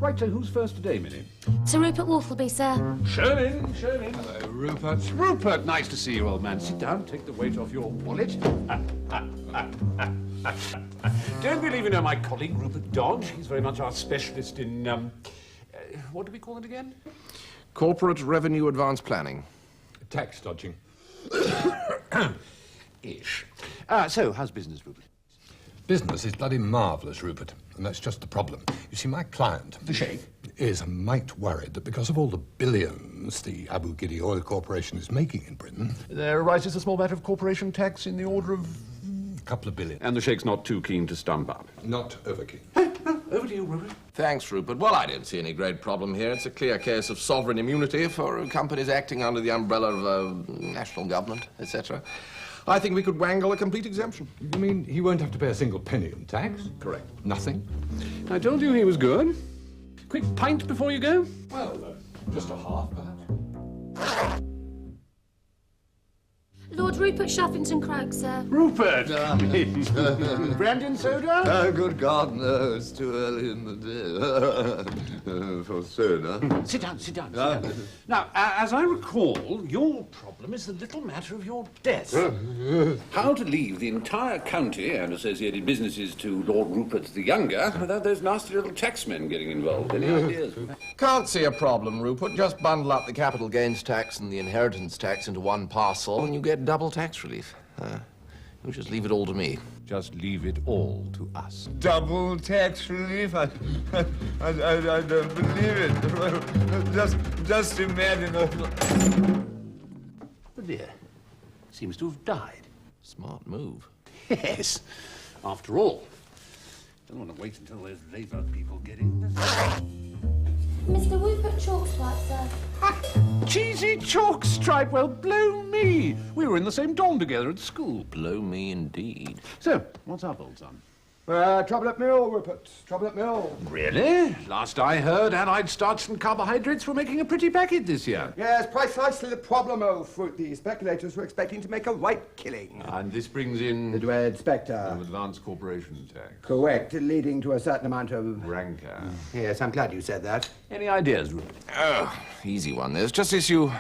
Right, so who's first today, Minnie? Sir Rupert Wolfleby, sir. Show in, show in. Hello, Rupert. Rupert, nice to see you, old man. Sit down, take the weight off your wallet. Don't believe you know my colleague, Rupert Dodge. He's very much our specialist in, what do we call it again? Corporate Revenue Advance Planning. Tax dodging. Ish. So, how's business, Rupert? Business is bloody marvellous, Rupert, and that's just the problem. You see, my client... The Sheikh? ...is a mite worried that because of all the billions the Abu Gidi Oil Corporation is making in Britain... There arises a small matter of corporation tax in the order of... A couple of billion. And the Sheikh's not too keen to stump up. Not over keen. Over to you, Rupert. Thanks, Rupert. Well, I don't see any great problem here. It's a clear case of sovereign immunity for companies acting under the umbrella of national government, etc. I think we could wangle a complete exemption. You mean he won't have to pay a single penny in tax? Correct. Nothing? I told you he was good. Quick pint before you go? Well, just a half, perhaps. Lord Rupert Shuffington Crag, sir. Rupert! Brandy and soda? Oh, good God, no. It's too early in the day for soda. Sit down, sit down, sit down. Now, as I recall, your problem is the little matter of your death. How to leave the entire county and associated businesses to Lord Rupert the Younger without those nasty little taxmen getting involved. Any ideas? Can't see a problem, Rupert. Just bundle up the capital gains tax and the inheritance tax into one parcel and you get double tax relief. You just leave it all to me. Just leave it all to us. Double tax relief? I don't believe it. Just imagine. The dear seems to have died. Smart move. Yes. After all, don't want to wait until those Labour people get in. Mr. Rupert Chalkstripe, sir. Cheesy chalk stripe, well, blow me. We were in the same dorm together at school. Blow me indeed. So, what's up, old son? Trouble at mill, Rupert. Trouble at mill. Really? Last I heard, allied starch and carbohydrates were making a pretty packet this year. Yes, precisely the problem, old fruit. The speculators were expecting to make a right killing. And this brings in... The dread spectre. Advanced corporation tax. Correct, leading to a certain amount of... Rancor. Yes, I'm glad you said that. Any ideas, Rupert? Oh, easy one. There's just issue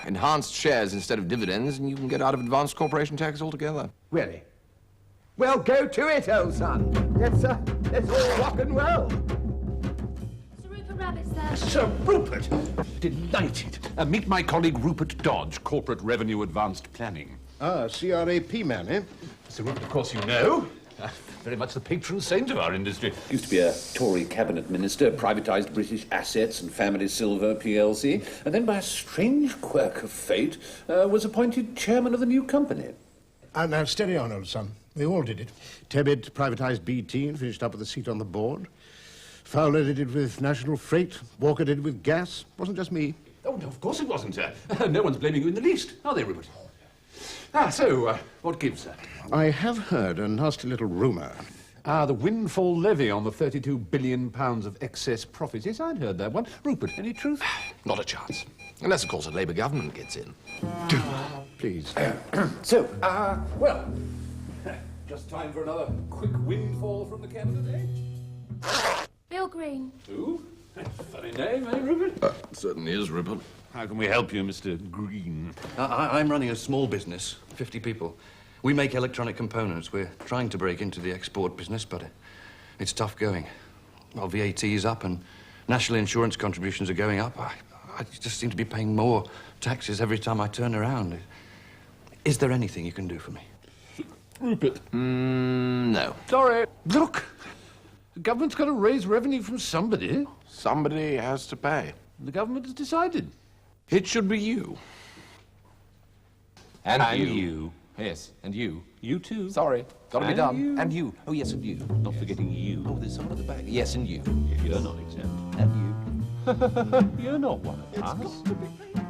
enhanced shares instead of dividends, and you can get out of advanced corporation tax altogether. Really? Well, go to it, old son. Let's all rock and roll. Sir Rupert Rabbit, sir. Sir Rupert! Delighted. Meet my colleague Rupert Dodge, Corporate Revenue Advanced Planning. Ah, CRAP man, eh? Sir Rupert, of course you know. Very much the patron saint of our industry. Used to be a Tory cabinet minister, privatised British assets and Family Silver plc, and then by a strange quirk of fate was appointed chairman of the new company. Now, steady on, old son. They all did it. Tebbit privatised BT and finished up with a seat on the board. Fowler did it with National Freight. Walker did it with gas. Wasn't just me. Oh, no, of course it wasn't, sir. No one's blaming you in the least, are they, Rupert? So, what gives, sir? I have heard a nasty little rumour. The windfall levy on the £32 billion of excess profits. Yes, I'd heard that one. Rupert, any truth? Not a chance. Unless, of course, a Labour government gets in. Please. So, well, just time for another quick windfall from the cabinet, eh? Bill Green. Who? Funny name, eh, Rupert? It certainly is, Rupert. How can we help you, Mr. Green? I'm running a small business, 50 people. We make electronic components. We're trying to break into the export business, but it's tough going. Well, VAT's up and national insurance contributions are going up. I just seem to be paying more taxes every time I turn around. Is there anything you can do for me? Rupert. No. Sorry. Look, the government's got to raise revenue from somebody. Somebody has to pay. The government has decided. It should be you. And you. Yes, and you. You too. Sorry, gotta be And done. you. And you. Oh, yes, and you. Not forgetting you. Oh, there's someone at the back. Yes, and you. You're not exempt. And you. You're not one of us. It's got to be.